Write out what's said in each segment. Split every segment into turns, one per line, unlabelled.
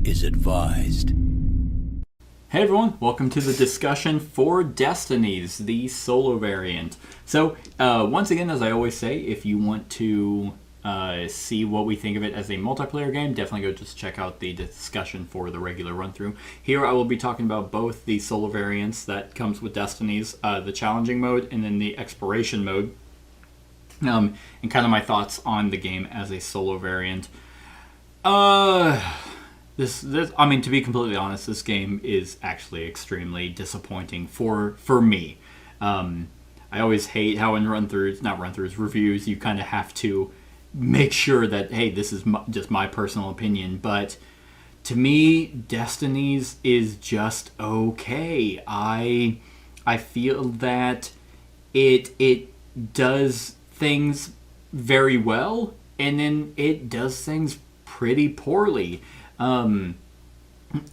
is advised.
Hey everyone, welcome to the discussion for Destinies, the solo variant. So, once again, as I always say, if you want to see what we think of it as a multiplayer game, definitely go just check out the discussion for the regular run-through. Here I will be talking about both the solo variants that comes with Destinies, the challenging mode, and then the exploration mode, and kind of my thoughts on the game as a solo variant. This, I mean, to be completely honest, this game is actually extremely disappointing for me. I always hate how in reviews, you kind of have to make sure that, hey, this is just my personal opinion. But to me, Destinies is just okay. I feel that it does things very well, and then it does things pretty poorly. And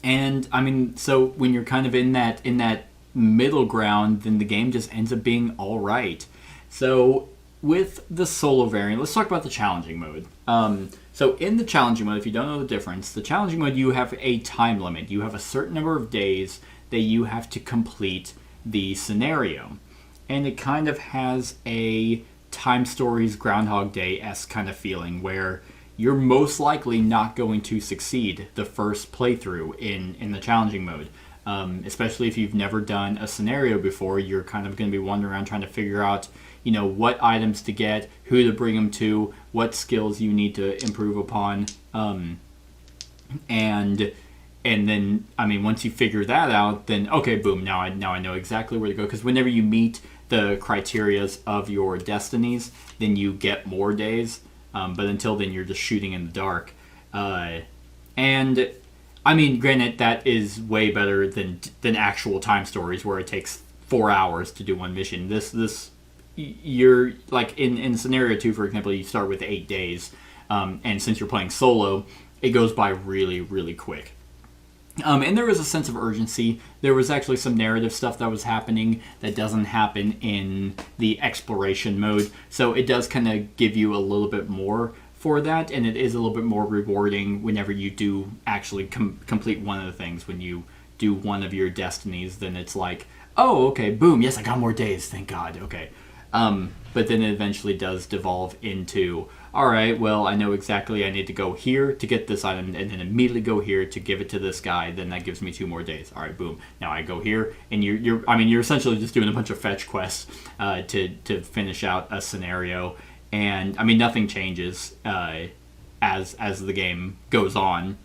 I mean, so when you're kind of in that middle ground, then the game just ends up being all right. So with the solo variant, let's talk about the challenging mode. So in the challenging mode, if you don't know the difference, the challenging mode, you have a time limit. You have a certain number of days that you have to complete the scenario. And it kind of has a Time Stories Groundhog Day-esque kind of feeling where you're most likely not going to succeed the first playthrough in the challenging mode. Especially if you've never done a scenario before, you're kind of going to be wandering around trying to figure out, what items to get, who to bring them to, what skills you need to improve upon. And then, I mean, once you figure that out, then, okay, boom, now I know exactly where to go. Because whenever you meet the criterias of your Destinies, then you get more days. But until then, you're just shooting in the dark. And, I mean, granted, that is way better than actual Time Stories, where it takes 4 hours to do one mission. This you're, like, in Scenario 2, for example, you start with 8 days. And since you're playing solo, it goes by really, really quick. And there was a sense of urgency. There was actually some narrative stuff that was happening that doesn't happen in the exploration mode. So it does kind of give you a little bit more for that, and it is a little bit more rewarding whenever you do actually complete one of the things. When you do one of your Destinies, then it's like, oh, okay, boom, yes, I got more days, thank God, okay. But then it eventually does devolve into, all right, well, I know exactly I need to go here to get this item, and then immediately go here to give it to this guy. Then that gives me 2 more days. All right, boom. Now I go here, and you're essentially just doing a bunch of fetch quests to finish out a scenario. And I mean, nothing changes as the game goes on.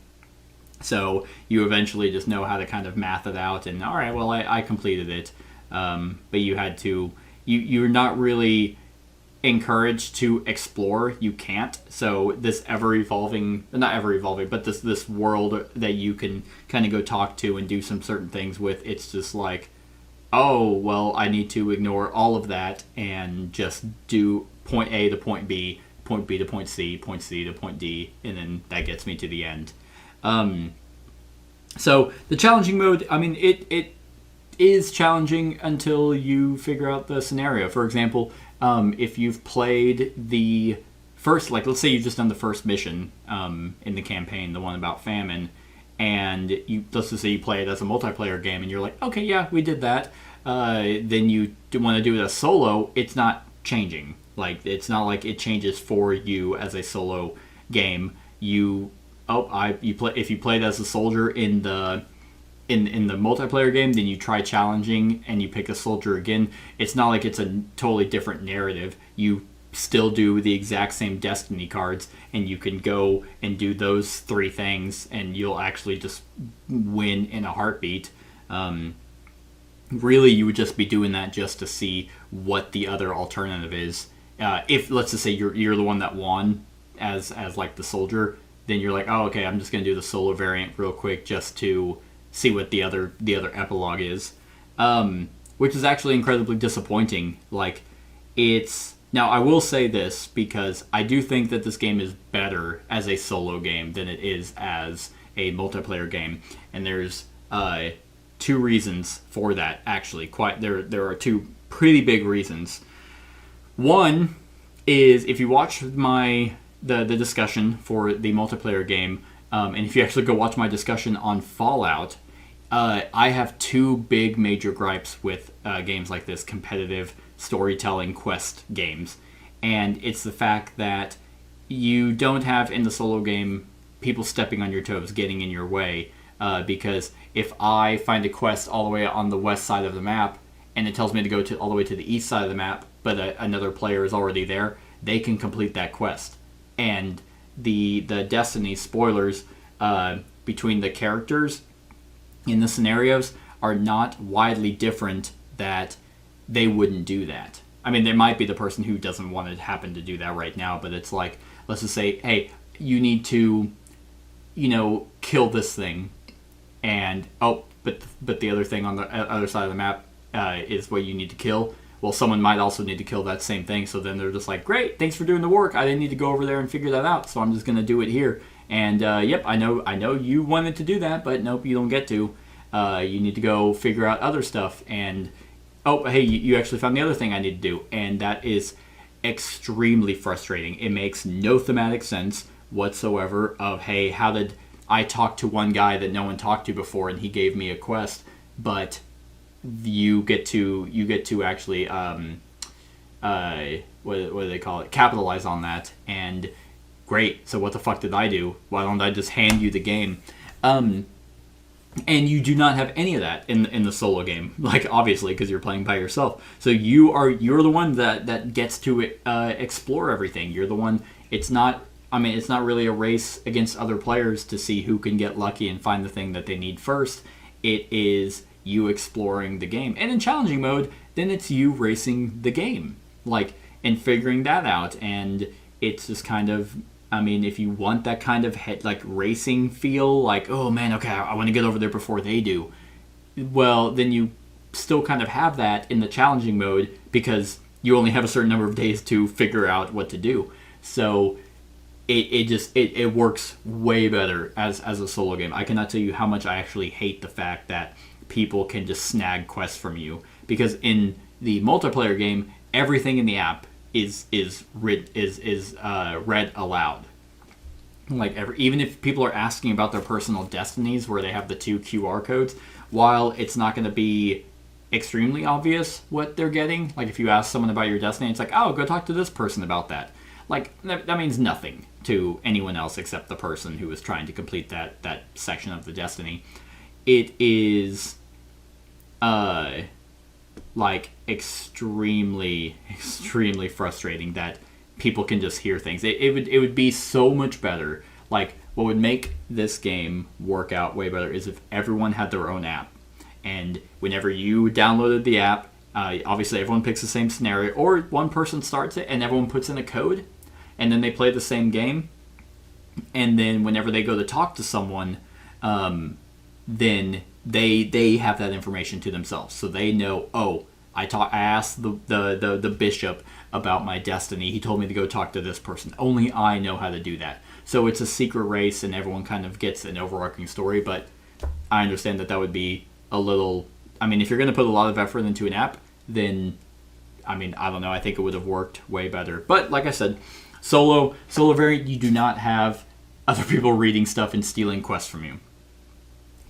So you eventually just know how to kind of math it out. And all right, well, I completed it, but you had to. You're not really encouraged to explore. You can't. So this not ever evolving, but this world that you can kind of go talk to and do some certain things with, it's just like, oh, well, I need to ignore all of that and just do point A to point B to point C to point D, and then that gets me to the end. So the challenging mode, I mean, it is challenging until you figure out the scenario. For example, if you've played the first, like, let's say you've just done the first mission in the campaign, the one about famine, and let's just say you play it as a multiplayer game, and you're like, okay, yeah, we did that. Then you want to do it as solo. It's not changing. Like, it's not like it changes for you as a solo game. If you played as a soldier in the multiplayer game, then you try challenging and you pick a soldier again. It's not like it's a totally different narrative. You still do the exact same Destiny cards, and you can go and do those 3 things, and you'll actually just win in a heartbeat. Really, you would just be doing that just to see what the other alternative is. If, let's just say, you're the one that won as like the soldier, then you're like, oh, okay, I'm just going to do the solo variant real quick just to see what the other epilogue is, which is actually incredibly disappointing. Like, now I will say this, because I do think that this game is better as a solo game than it is as a multiplayer game, and there's 2 reasons for that. Actually, there are 2 pretty big reasons. One is, if you watch the discussion for the multiplayer game, And if you actually go watch my discussion on Fallout, I have two big major gripes with games like this, competitive storytelling quest games. And it's the fact that you don't have in the solo game people stepping on your toes, getting in your way. Because if I find a quest all the way on the west side of the map, and it tells me to go all the way to the east side of the map, but another player is already there, they can complete that quest. And the Destinies spoilers between the characters in the scenarios are not widely different that they wouldn't do that. I mean, there might be the person who doesn't want to happen to do that right now, but it's like, let's just say, hey, you need to, kill this thing, and but the other thing on the other side of the map is what you need to kill. Well, someone might also need to kill that same thing, so then they're just like, great, thanks for doing the work. I didn't need to go over there and figure that out, so I'm just going to do it here. And, yep, I know you wanted to do that, but nope, you don't get to. You need to go figure out other stuff, and, oh, hey, you actually found the other thing I need to do. And that is extremely frustrating. It makes no thematic sense whatsoever of, hey, how did I talk to one guy that no one talked to before, and he gave me a quest, but you get to actually what do they call it, capitalize on that. And great, so what the fuck did I do? Why don't I just hand you the game? And you do not have any of that in the solo game, like, obviously, because you're playing by yourself. So you're the one that gets to explore everything. You're the one. It's not really a race against other players to see who can get lucky and find the thing that they need first. It is you exploring the game. And in challenging mode, then it's you racing the game, like, and figuring that out. And it's just kind of, if you want that kind of racing feel, like, oh man, okay, I want to get over there before they do, well, then you still kind of have that in the challenging mode, because you only have a certain number of days to figure out what to do. So it works way better as a solo game. I cannot tell you how much I actually hate the fact that people can just snag quests from you, because in the multiplayer game, everything in the app is read aloud. Like, even if people are asking about their personal destinies where they have the 2 QR codes, while it's not going to be extremely obvious what they're getting, like if you ask someone about your destiny, it's like, oh, go talk to this person about that. Like, that means nothing to anyone else except the person who is trying to complete that section of the destiny. It is extremely frustrating that people can just hear things. It would be so much better. Like, what would make this game work out way better is if everyone had their own app, and whenever you downloaded the app, obviously everyone picks the same scenario, or one person starts it and everyone puts in a code, and then they play the same game, and then whenever they go to talk to someone, then they have that information to themselves, so they know, oh, I asked the bishop about my destiny. He told me to go talk to this person. Only I know how to do that. So it's a secret race, and everyone kind of gets an overarching story. But I understand that would be a little. If you're going to put a lot of effort into an app, then I don't know. I think it would have worked way better. But like I said, solo variant, you do not have other people reading stuff and stealing quests from you.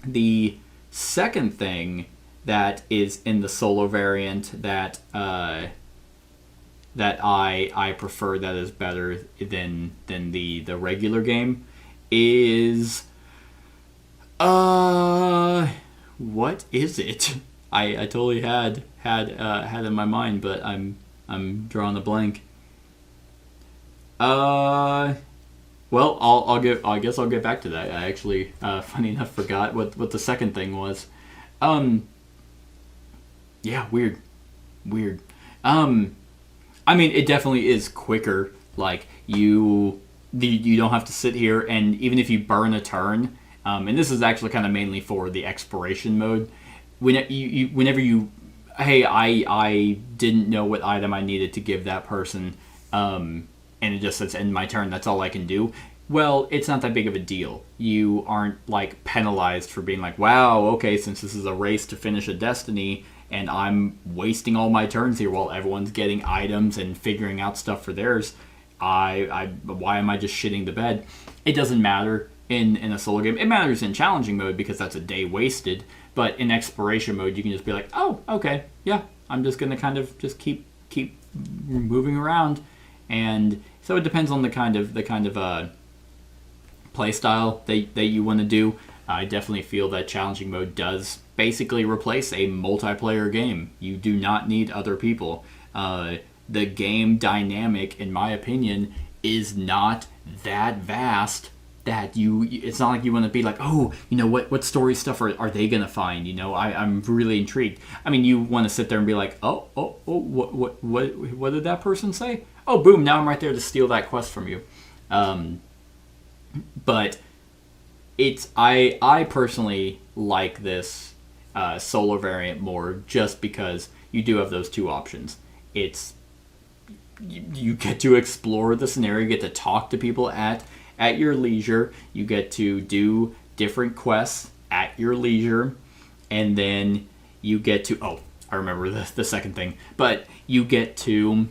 The second thing that is in the solo variant that I prefer, that is better than the regular game, is what is it? I totally had in my mind, but I'm drawing a blank. Well, I guess I'll get back to that. I actually, funny enough, forgot what the second thing was. Yeah, weird. It definitely is quicker. Like, you don't have to sit here, and even if you burn a turn, and this is actually kind of mainly for the exploration mode, whenever you, hey, I didn't know what item I needed to give that person, and it just says end my turn, that's all I can do. Well, it's not that big of a deal. You aren't, like, penalized for being like, wow, okay, since this is a race to finish a destiny, and I'm wasting all my turns here while everyone's getting items and figuring out stuff for theirs, why am I just shitting the bed? It doesn't matter. in a solo game. It matters in challenging mode because that's a day wasted. But in exploration mode, you can just be like, oh, okay, yeah, I'm just gonna kind of just keep moving around, and so it depends on the kind of play style that you want to do. I definitely feel that challenging mode does basically replace a multiplayer game. You do not need other people. The game dynamic, in my opinion, is not that vast that it's not like you want to be like, oh, what story stuff are they going to find? I'm really intrigued. I mean, you want to sit there and be like, oh, what did that person say? Oh, boom, now I'm right there to steal that quest from you. But I personally like this solo variant more just because you do have those two options. You get to explore the scenario, you get to talk to people at your leisure, you get to do different quests at your leisure, and then you get to, I remember the second thing, but you get to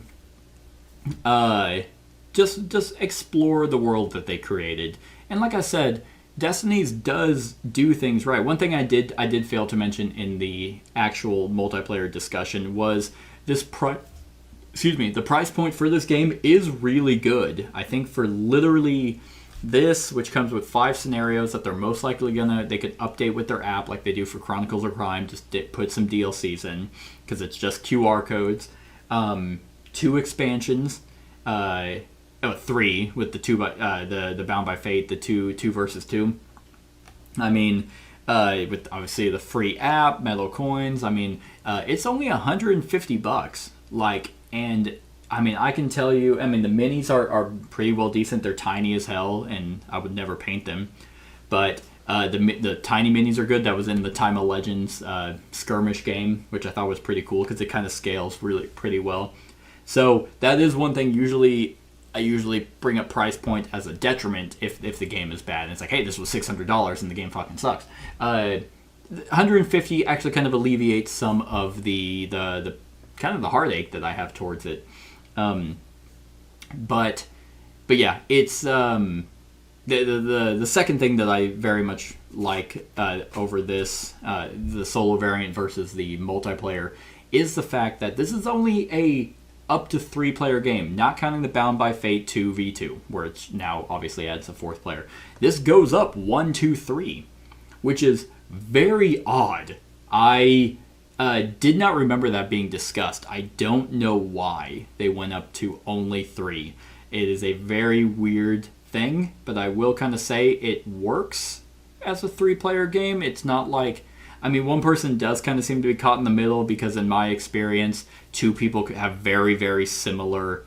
just explore the world that they created. And like I said, Destinies does do things right. One thing I did fail to mention in the actual multiplayer discussion was this the price point for this game is really good. I think for literally this, which comes with 5 scenarios that they're most likely they could update with their app like they do for Chronicles of Crime, just put some DLCs in, because it's just QR codes. 2 expansions, 3 with the 2 the Bound by Fate, the 2 versus 2. I mean, with obviously the free app, metal coins. I mean, it's only $150. And I mean, I can tell you, I mean, the minis are pretty well decent. They're tiny as hell, and I would never paint them. But the tiny minis are good. That was in the Time of Legends skirmish game, which I thought was pretty cool because it kind of scales really pretty well. So that is one thing. I usually bring up price point as a detriment if the game is bad. And it's like, hey, this was $600 and the game fucking sucks. 150 actually kind of alleviates some of the kind of the heartache that I have towards it. But yeah, it's the second thing that I very much like over this the solo variant versus the multiplayer is the fact that this is only a up to 3 player game, not counting the Bound by Fate 2v2, where it's now obviously adds a 4th player. This goes up 1, 2, 3, which is very odd. I did not remember that being discussed. I don't know why they went up to only 3. It is a very weird thing, but I will kind of say it works as a 3-player game. It's not like, I mean, one person does kind of seem to be caught in the middle because in my experience, 2 people could have very, very similar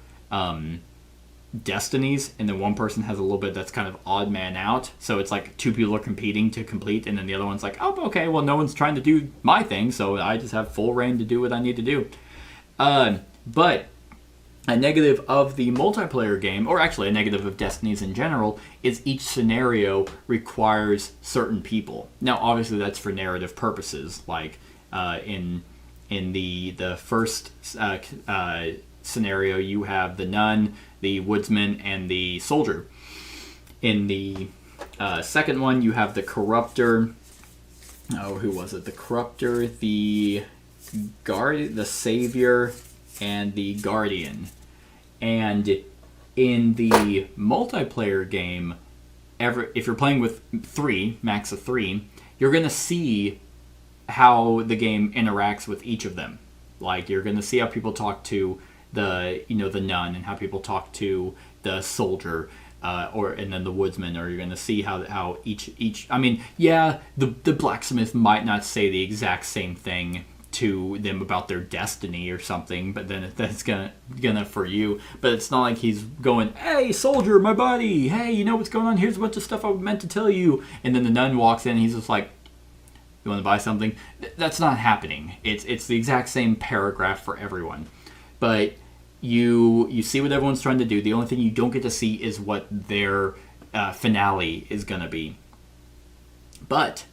destinies, and then one person has a little bit that's kind of odd man out. So it's like 2 people are competing to complete, and then the other one's like, oh, okay, well, no one's trying to do my thing, so I just have full reign to do what I need to do. But a negative of the multiplayer game, or actually a negative of Destinies in general, is each scenario requires certain people. Now, obviously, that's for narrative purposes. Like in the first scenario, you have the nun, the woodsman, and the soldier. In the second one, you have the corruptor. Oh, who was it? The corruptor, the savior, and the guardian. And in the multiplayer game, if you're playing with 3, max of 3, you're going to see how the game interacts with each of them. Like, you're going to see how people talk to the nun, and how people talk to the soldier, and then the woodsman, or you're going to see how each I mean, yeah, the blacksmith might not say the exact same thing to them about their destiny or something, but then that's gonna for you. But it's not like he's going, hey, soldier, my buddy, hey, you know what's going on? Here's a bunch of stuff I meant to tell you. And then the nun walks in, and he's just like, you want to buy something? That's not happening. It's the exact same paragraph for everyone. But you see what everyone's trying to do. The only thing you don't get to see is what their finale is going to be. But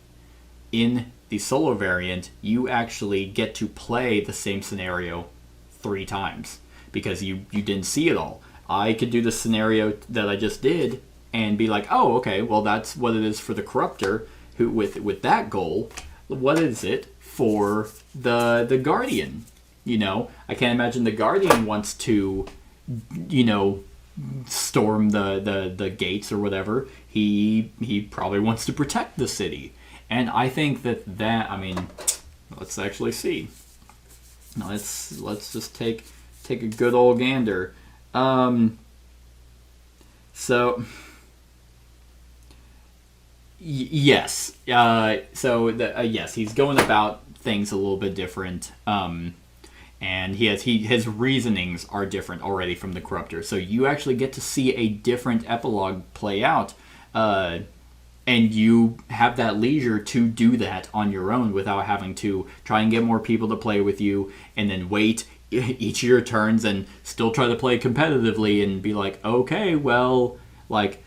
in the solo variant, you actually get to play the same scenario 3 times because you didn't see it all. I could do the scenario that I just did, and be like, oh, okay, well, that's what it is for the Corruptor, who with that goal. What is it for the Guardian? I can't imagine the Guardian wants to, storm the gates or whatever. He probably wants to protect the city. And I think let's actually see. Let's just take a good old gander. Yes. Yes, he's going about things a little bit different. And his reasonings are different already from the Corruptor. So you actually get to see a different epilogue play out. And you have that leisure to do that on your own without having to try and get more people to play with you and then wait each of your turns and still try to play competitively and be like, okay, well, the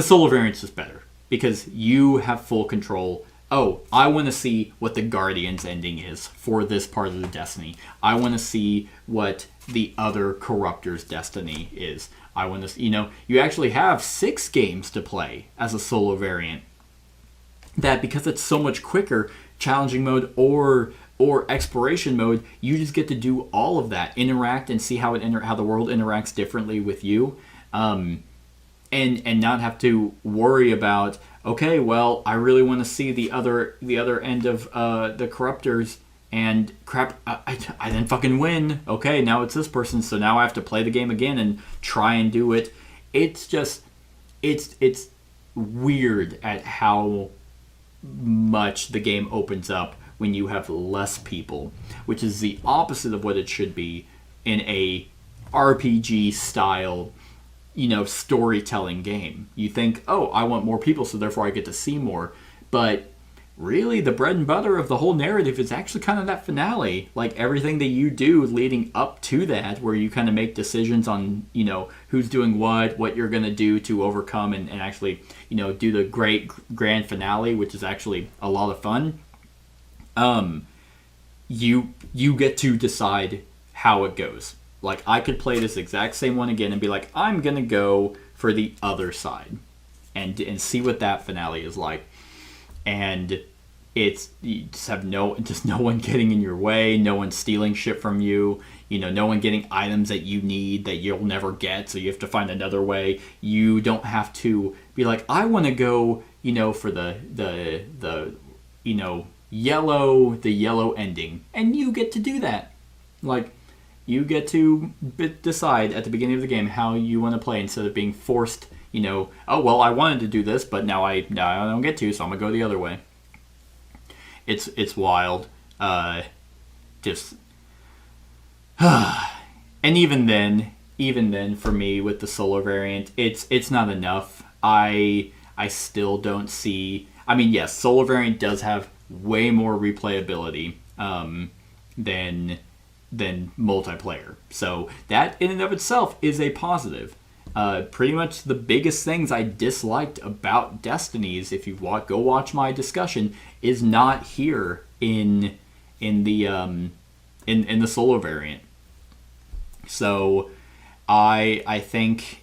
solo variant's just better because you have full control. Oh, I want to see what the Guardian's ending is for this part of the Destiny. I want to see what the other Corruptor's Destiny is. I want to, you actually have 6 games to play as a solo variant. That because it's so much quicker, challenging mode or exploration mode, you just get to do all of that, interact and see how how the world interacts differently with you, and not have to worry about, okay, well, I really want to see the other end of the Corruptors. And crap, I didn't fucking win. Okay, now it's this person, so now I have to play the game again and try and do it. It's just, it's weird at how much the game opens up when you have less people, which is the opposite of what it should be in a RPG style, storytelling game. You think, oh, I want more people, so therefore I get to see more. But really, the bread and butter of the whole narrative is actually kind of that finale. Like, everything that you do leading up to that, where you kind of make decisions on, who's doing what you're going to do to overcome and actually, do the great grand finale, which is actually a lot of fun. You get to decide how it goes. Like, I could play this exact same one again and be like, I'm going to go for the other side and see what that finale is like. And it's, you just have no one getting in your way, no one stealing shit from you, no one getting items that you need that you'll never get, so you have to find another way. You don't have to be like, I want to go, for the yellow ending, and you get to do that. Like, you get to decide at the beginning of the game how you want to play instead of being forced. Oh, well, I wanted to do this, but now I don't get to, so I'm going to go the other way. It's wild. And even then, for me, with the solo variant, it's not enough. I still don't see... I mean, yes, solo variant does have way more replayability than multiplayer. So that, in and of itself, is a positive. Pretty much the biggest things I disliked about Destinies, if you go watch my discussion, is not here in the solo variant. So I think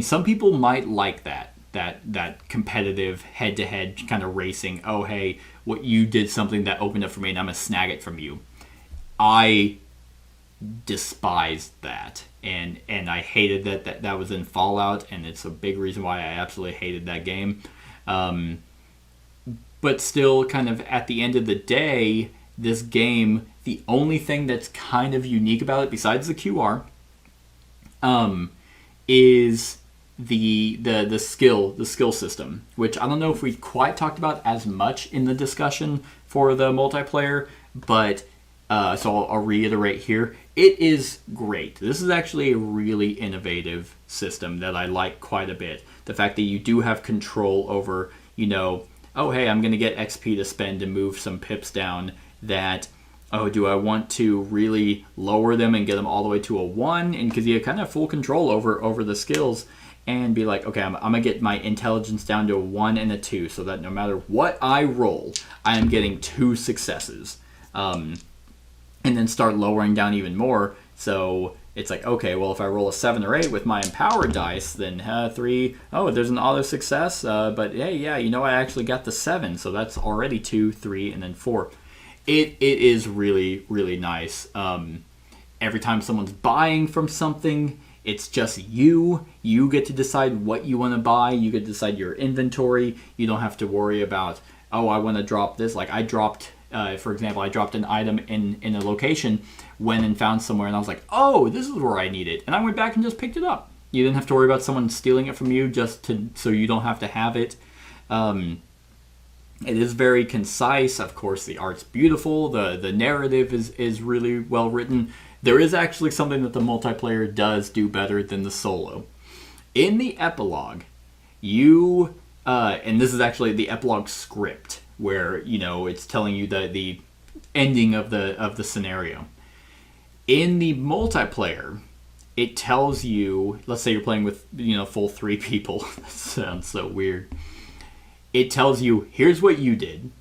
some people might like that competitive head-to-head kind of racing. Oh, hey, what you did something that opened up for me and I'm gonna snag it from you. I despised that. And I hated that was in Fallout, and it's a big reason why I absolutely hated that game. But still, kind of at the end of the day, this game, the only thing that's kind of unique about it, besides the QR, is the skill system, which I don't know if we quite talked about as much in the discussion for the multiplayer, but so I'll reiterate here. It is great. This is actually a really innovative system that I like quite a bit. The fact that you do have control over, oh, hey, I'm going to get XP to spend to move some pips down that, oh, do I want to really lower them and get them all the way to a 1? And because you kind of have full control over the skills and be like, okay, I'm going to get my intelligence down to a 1 and a 2 so that no matter what I roll, I am getting 2 successes. And then start lowering down even more. So, it's like, okay, well, if I roll a 7 or 8 with my empowered dice, then 3, oh, there's an auto success, but hey, yeah, I actually got the 7, so that's already 2, 3, and then 4. It is really, really nice. Every time someone's buying from something, it's just you. You get to decide what you want to buy. You get to decide your inventory. You don't have to worry about, oh, I want to drop this. Like I dropped, for example, I dropped an item in a location, went and found somewhere, and I was like, oh, this is where I need it. And I went back and just picked it up. You didn't have to worry about someone stealing it from you so you don't have to have it. It is very concise. Of course, the art's beautiful. The narrative is really well written. There is actually something that the multiplayer does do better than the solo. In the epilogue, and this is actually the epilogue script, where it's telling you the ending of the scenario. In the multiplayer, it tells you, let's say you're playing with full 3 people. That sounds so weird. It tells you, here's what you did,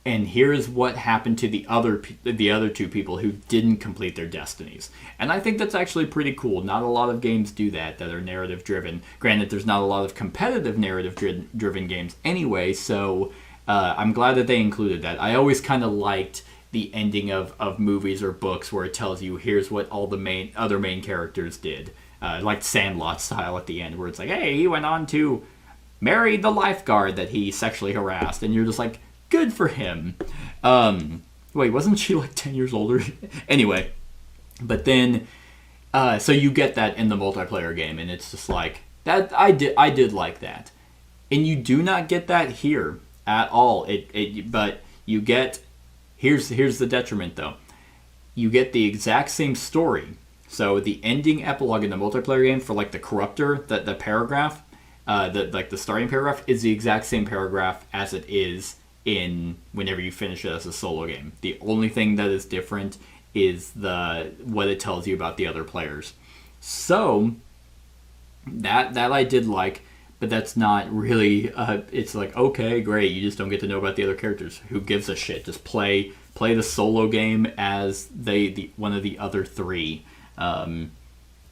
and here's what happened to the other 2 people who didn't complete their destinies. And I think that's actually pretty cool. Not a lot of games do that are narrative driven. Granted, there's not a lot of competitive narrative driven games anyway, so I'm glad that they included that. I always kind of liked the ending of movies or books where it tells you, here's what all the other main characters did. Like Sandlot style at the end, where it's like, hey, he went on to marry the lifeguard that he sexually harassed. And you're just like, good for him. Wait, wasn't she like 10 years older? Anyway, but then, so you get that in the multiplayer game, and it's just like, that I did like that. And you do not get that here at all. But you get, here's the detriment though. You get the exact same story. So the ending epilogue in the multiplayer game for like the corruptor, the paragraph, the starting paragraph is the exact same paragraph as it is in whenever you finish it as a solo game. The only thing that is different is what it tells you about the other players. So that I did like, but that's not really. It's like, okay, great. You just don't get to know about the other characters. Who gives a shit? Just play the solo game as one of the other 3, and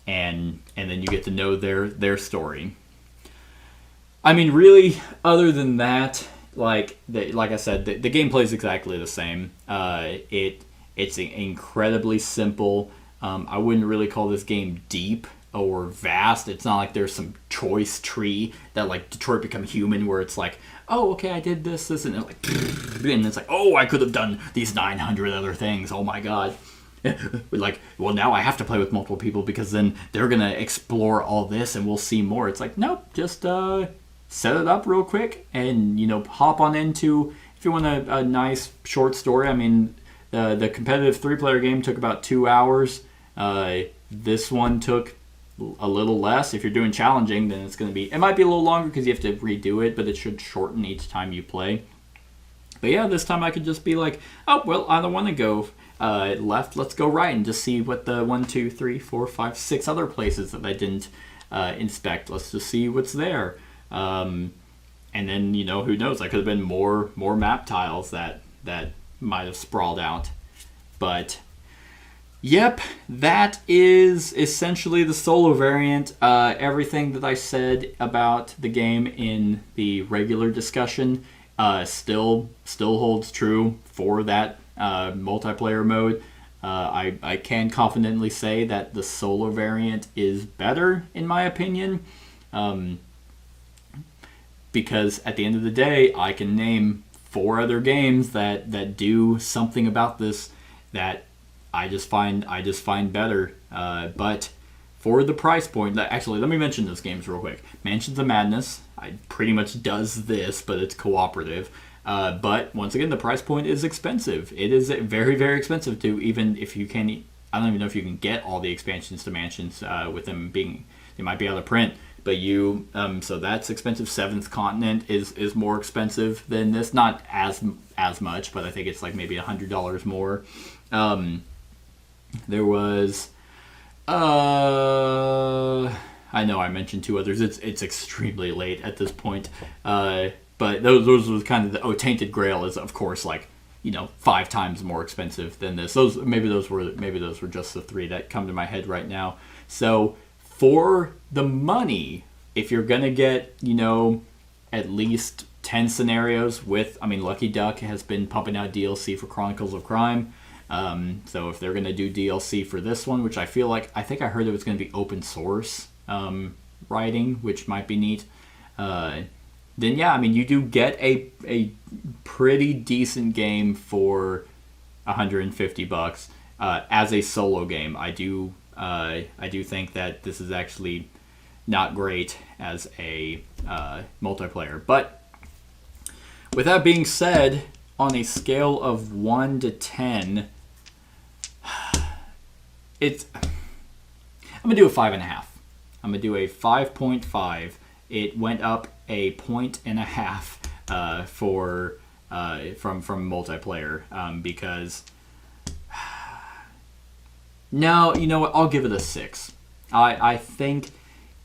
then you get to know their story. I mean, really, other than that, like I said, the gameplay is exactly the same. It's incredibly simple. I wouldn't really call this game deep or vast. It's not like there's some choice tree that like Detroit Become Human, where it's like, oh, okay, I did this, and it's like, and it's like, oh, I could have done these 900 other things. Oh my god. Like, well, now I have to play with multiple people because then they're gonna explore all this and we'll see more. It's like, nope, just set it up real quick and hop on into, if you want a nice short story. I mean, the competitive 3-player game took about 2 hours. This one took a little less. If you're doing challenging, then it might be a little longer because you have to redo it, but it should shorten each time you play. But yeah, this time I could just be like, oh, well, I don't want to go left, let's go right and just see what the 1, 2, 3, 4, 5, 6 other places that I didn't inspect. Let's just see what's there. And then, who knows? I could have been more map tiles that might have sprawled out. But yep, that is essentially the solo variant. Everything that I said about the game in the regular discussion still holds true for that multiplayer mode. I can confidently say that the solo variant is better, in my opinion. Because at the end of the day, I can name 4 other games that do something about this that I just find better. But for the price point, actually, let me mention those games real quick. Mansions of Madness, pretty much does this, but it's cooperative. But once again, the price point is expensive. It is very, very expensive to, even if you can. I don't even know if you can get all the expansions to Mansions with them being, they might be out of print. But so that's expensive. Seventh Continent is more expensive than this. Not as much, but I think it's like maybe $100 more. There was, I know I mentioned 2 others. It's extremely late at this point. But those was kind of Tainted Grail is, of course, like 5 times more expensive than this. Those were just the 3 that come to my head right now. So for the money, if you're gonna get at least 10 scenarios with, Lucky Duck has been pumping out DLC for Chronicles of Crime. So if they're gonna do DLC for this one, which I think I heard it was gonna be open source writing, which might be neat. Then yeah, you do get a pretty decent game for $150 as a solo game. I do think that this is actually not great as a multiplayer. But with that being said, on a scale of 1 to 10, I'm gonna do a 5.5. I'm gonna do a 5.5. It went up a 1.5 for from multiplayer because no, you know what? I'll give it a 6. I think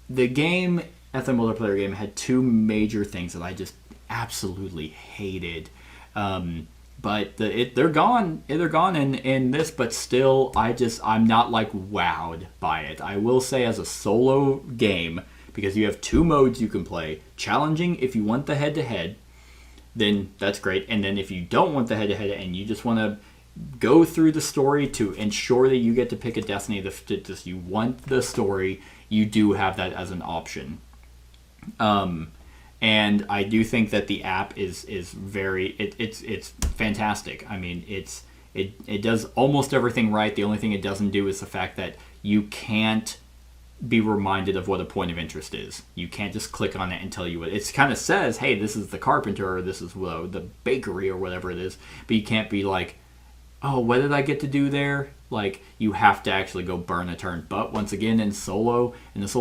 the game, as a multiplayer game, had 2 major things that I just absolutely hated. But they're gone in this, but still, I'm not like wowed by it. I will say, as a solo game, because you have 2 modes you can play. Challenging if you want the head-to-head, then that's great. And then if you don't want the head-to-head and you just want to go through the story to ensure that you get to pick a Destiny that you want the story, you do have that as an option. And I do think that the app is very it's fantastic. It does almost everything right. The only thing it doesn't do is the fact that you can't be reminded of what a point of interest is. You can't just click on it and tell you what it kind of says. Hey, this is the carpenter, or this is the bakery, or whatever it is. But you can't be like, oh, what did I get to do there? Like, you have to actually go burn a turn. But once again, in the solo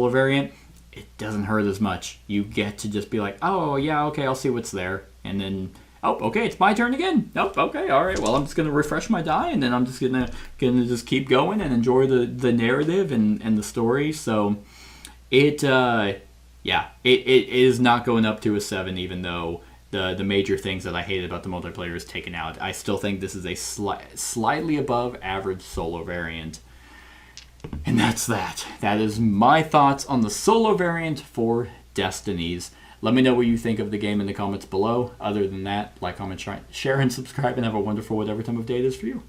variant, it doesn't hurt as much. You get to just be like, oh yeah, okay, I'll see what's there, and then oh, okay, it's my turn again. Nope, okay, all right. Well, I'm just gonna refresh my die, and then I'm just gonna just keep going and enjoy the narrative and the story. So, it is not going up to a 7, even though the major things that I hated about the multiplayer is taken out. I still think this is a slightly above average solo variant. And that's that. That is my thoughts on the solo variant for Destinies. Let me know what you think of the game in the comments below. Other than that, like, comment, share, and subscribe, and have a wonderful whatever time of day it is for you.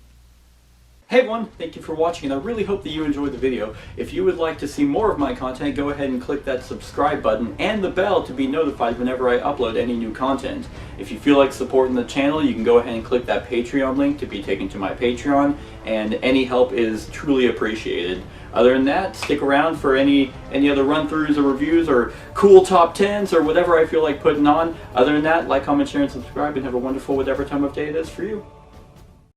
Hey everyone, thank you for watching, and I really hope that you enjoyed the video. If you would like to see more of my content, go ahead and click that subscribe button and the bell to be notified whenever I upload any new content. If you feel like supporting the channel, you can go ahead and click that Patreon link to be taken to my Patreon, and any help is truly appreciated. Other than that, stick around for any other run-throughs or reviews or cool top 10s or whatever I feel like putting on. Other than that, like, comment, share, and subscribe, and have a wonderful whatever time of day it is for you.